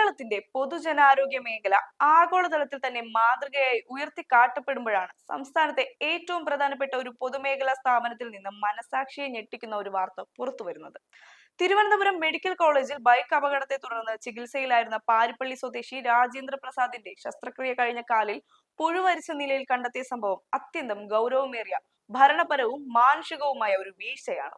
കേരളത്തിന്റെ പൊതുജനാരോഗ്യ മേഖല ആഗോളതലത്തിൽ തന്നെ മാതൃകയായി ഉയർത്തിക്കാട്ടപ്പെടുമ്പോഴാണ് സംസ്ഥാനത്തെ ഏറ്റവും പ്രധാനപ്പെട്ട ഒരു പൊതുമേഖലാ സ്ഥാപനത്തിൽ നിന്ന് മനസാക്ഷിയെ ഞെട്ടിക്കുന്ന ഒരു വാർത്ത പുറത്തുവരുന്നത്. തിരുവനന്തപുരം മെഡിക്കൽ കോളേജിൽ ബൈക്ക് അപകടത്തെ തുടർന്ന് ചികിത്സയിലായിരുന്ന പാരിപ്പള്ളി സ്വദേശി രാജേന്ദ്ര പ്രസാദിന്റെ ശസ്ത്രക്രിയ കഴിഞ്ഞ കാലിൽ പുഴുവരിച്ച നിലയിൽ കണ്ടെത്തിയ സംഭവം അത്യന്തം ഗൗരവമേറിയ ഭരണപരവും മാനുഷികവുമായ ഒരു വീഴ്ചയാണ്.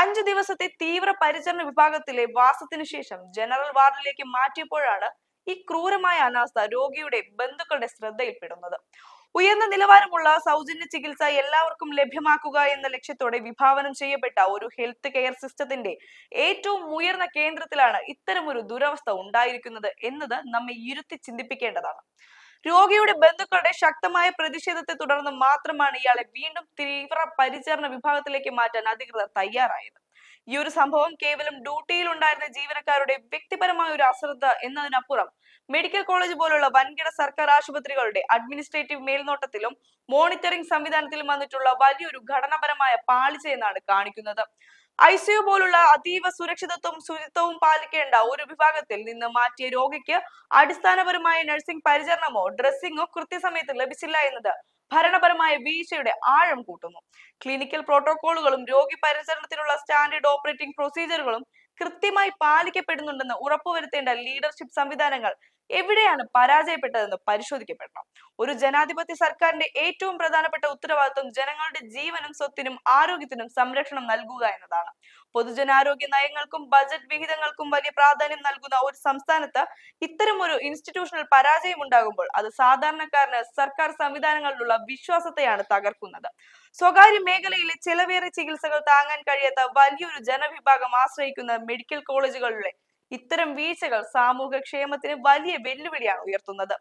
5 ദിവസത്തെ തീവ്ര പരിചരണ വിഭാഗത്തിലെ വാസത്തിനു ശേഷം ജനറൽ വാർഡിലേക്ക് മാറ്റിയപ്പോഴാണ് ഈ ക്രൂരമായ അനാസ്ഥ രോഗിയുടെ ബന്ധുക്കളുടെ ശ്രദ്ധയിൽപ്പെടുന്നത്. ഉയർന്ന നിലവാരമുള്ള സൗജന്യ ചികിത്സ എല്ലാവർക്കും ലഭ്യമാക്കുക എന്ന ലക്ഷ്യത്തോടെ വിഭാവനം ചെയ്യപ്പെട്ട ഒരു ഹെൽത്ത് കെയർ സിസ്റ്റത്തിന്റെ ഏറ്റവും ഉയർന്ന കേന്ദ്രത്തിലാണ് ഇത്തരമൊരു ദുരവസ്ഥ ഉണ്ടായിരിക്കുന്നത് എന്നത് നമ്മെ ഇരുത്തി ചിന്തിപ്പിക്കേണ്ടതാണ്. രോഗിയുടെ ബന്ധുക്കളുടെ ശക്തമായ പ്രതിഷേധത്തെ തുടർന്ന് മാത്രമാണ് ഇയാളെ വീണ്ടും തീവ്ര പരിചരണ വിഭാഗത്തിലേക്ക് മാറ്റാൻ അധികൃതർ തയ്യാറായത്. ഈ ഒരു സംഭവം കേവലം ഡ്യൂട്ടിയിൽ ഉണ്ടായിരുന്ന ജീവനക്കാരുടെ വ്യക്തിപരമായ ഒരു അശ്രദ്ധ എന്നതിനപ്പുറം മെഡിക്കൽ കോളേജ് പോലുള്ള വൻകിട സർക്കാർ ആശുപത്രികളുടെ അഡ്മിനിസ്ട്രേറ്റീവ് മേൽനോട്ടത്തിലും മോണിറ്ററിംഗ് സംവിധാനത്തിലും വന്നിട്ടുള്ള വലിയൊരു ഘടനാപരമായ പാളിച്ച എന്നാണ് കാണിക്കുന്നത്. ICU പോലുള്ള അതീവ സുരക്ഷിതത്വവും ശുചിത്വവും പാലിക്കേണ്ട ഒരു വിഭാഗത്തിൽ നിന്ന് മാറ്റിയ രോഗിക്ക് അടിസ്ഥാനപരമായ നഴ്സിംഗ് പരിചരണമോ ഡ്രസ്സിങ്ങോ കൃത്യസമയത്ത് ലഭിച്ചില്ല എന്നത് ഭരണപരമായ വീഴ്ചയുടെ ആഴം കൂട്ടുന്നു. ക്ലിനിക്കൽ പ്രോട്ടോകോളുകളും രോഗി പരിചരണത്തിനുള്ള സ്റ്റാൻഡേർഡ് ഓപ്പറേറ്റിംഗ് പ്രൊസീജിയറുകളും കൃത്യമായി പാലിക്കപ്പെടുന്നുണ്ടെന്ന് ഉറപ്പുവരുത്തേണ്ട ലീഡർഷിപ്പ് സംവിധാനങ്ങൾ എവിടെയാണ് പരാജയപ്പെട്ടതെന്ന് പരിശോധിക്കപ്പെടണം. ഒരു ജനാധിപത്യ സർക്കാരിന്റെ ഏറ്റവും പ്രധാനപ്പെട്ട ഉത്തരവാദിത്വം ജനങ്ങളുടെ ജീവനും സ്വത്തിനും ആരോഗ്യത്തിനും സംരക്ഷണം നൽകുക എന്നതാണ്. പൊതുജനാരോഗ്യ നയങ്ങൾക്കും ബജറ്റ് വിഹിതങ്ങൾക്കും വലിയ പ്രാധാന്യം നൽകുന്ന ഒരു സംസ്ഥാനത്ത് ഇത്തരം ഒരു ഇൻസ്റ്റിറ്റ്യൂഷണൽ പരാജയം ഉണ്ടാകുമ്പോൾ അത് സാധാരണക്കാരന് സർക്കാർ സംവിധാനങ്ങളിലുള്ള വിശ്വാസത്തെയാണ് തകർക്കുന്നത്. സ്വകാര്യ മേഖലയിലെ ചെലവേറിയ ചികിത്സകൾ താങ്ങാൻ കഴിയാത്ത വലിയൊരു ജനവിഭാഗം ആശ്രയിക്കുന്ന മെഡിക്കൽ കോളേജുകളിലെ ഇത്തരം വീഴ്ചകൾ സാമൂഹ്യക്ഷേമത്തിന് വലിയ വെല്ലുവിളിയാണ് ഉയർത്തുന്നത്.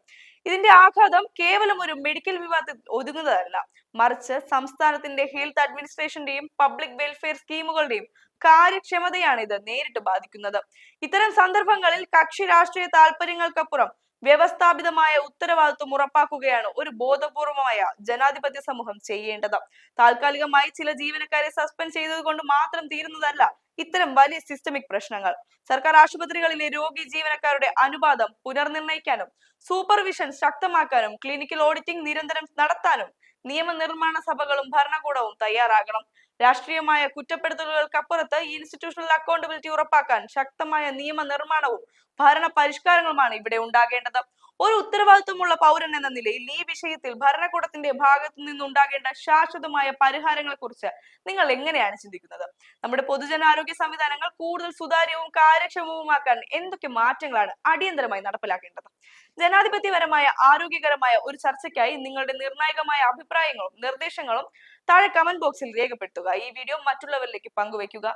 ഇതിന്റെ ആഘാതം കേവലം ഒരു മെഡിക്കൽ വിഭാഗത്തിൽ ഒതുങ്ങുന്നതല്ല, മറിച്ച് സംസ്ഥാനത്തിന്റെ ഹെൽത്ത് അഡ്മിനിസ്ട്രേഷന്റെയും പബ്ലിക് വെൽഫെയർ സ്കീമുകളുടെയും കാര്യക്ഷമതയാണ് ഇത് നേരിട്ട് ബാധിക്കുന്നത്. ഇത്തരം സന്ദർഭങ്ങളിൽ കക്ഷി രാഷ്ട്രീയ താല്പര്യങ്ങൾക്കപ്പുറം വ്യവസ്ഥാപിതമായ ഉത്തരവാദിത്വം ഉറപ്പാക്കുകയാണ് ഒരു ബോധപൂർവമായ ജനാധിപത്യ സമൂഹം ചെയ്യേണ്ടത്. താൽക്കാലികമായി ചില ജീവനക്കാരെ സസ്പെൻഡ് ചെയ്തത് കൊണ്ട് മാത്രം തീരുന്നതല്ല ഇത്തരം വലിയ സിസ്റ്റമിക് പ്രശ്നങ്ങൾ. സർക്കാർ ആശുപത്രികളിലെ രോഗി ജീവനക്കാരുടെ അനുപാതം പുനർനിർണയിക്കാനും സൂപ്പർവിഷൻ ശക്തമാക്കാനും ക്ലിനിക്കൽ ഓഡിറ്റിംഗ് നിരന്തരം നടത്താനും നിയമനിർമ്മാണ സഭകളും ഭരണകൂടവും തയ്യാറാകണം. രാഷ്ട്രീയമായ കുറ്റപ്പെടുത്തലുകൾക്കപ്പുറത്ത് ഇൻസ്റ്റിറ്റ്യൂഷണൽ അക്കൗണ്ടബിലിറ്റി ഉറപ്പാക്കാൻ ശക്തമായ നിയമനിർമ്മാണവും ഭരണ പരിഷ്കാരങ്ങളുമാണ് ഇവിടെ ഉണ്ടാകേണ്ടത്. ഒരു ഉത്തരവാദിത്വമുള്ള പൗരൻ എന്ന നിലയിൽ ഈ വിഷയത്തിൽ ഭരണകൂടത്തിന്റെ ഭാഗത്തു നിന്നുണ്ടാകേണ്ട ശാശ്വതമായ പരിഹാരങ്ങളെ കുറിച്ച് നിങ്ങൾ എങ്ങനെയാണ് ചിന്തിക്കുന്നത്? നമ്മുടെ പൊതുജനാരോഗ്യ സംവിധാനങ്ങൾ കൂടുതൽ സുതാര്യവും കാര്യക്ഷമവുമാക്കാൻ എന്തൊക്കെ മാറ്റങ്ങളാണ് അടിയന്തരമായി നടപ്പിലാക്കേണ്ടത്? ജനാധിപത്യപരമായ ആരോഗ്യകരമായ ഒരു ചർച്ചയ്ക്കായി നിങ്ങളുടെ നിർണായകമായ അഭിപ്രായങ്ങളും നിർദ്ദേശങ്ങളും താഴെ കമന്റ് ബോക്സിൽ രേഖപ്പെടുത്തുക. ഈ വീഡിയോ മറ്റുള്ളവരിലേക്ക് പങ്കുവയ്ക്കുക.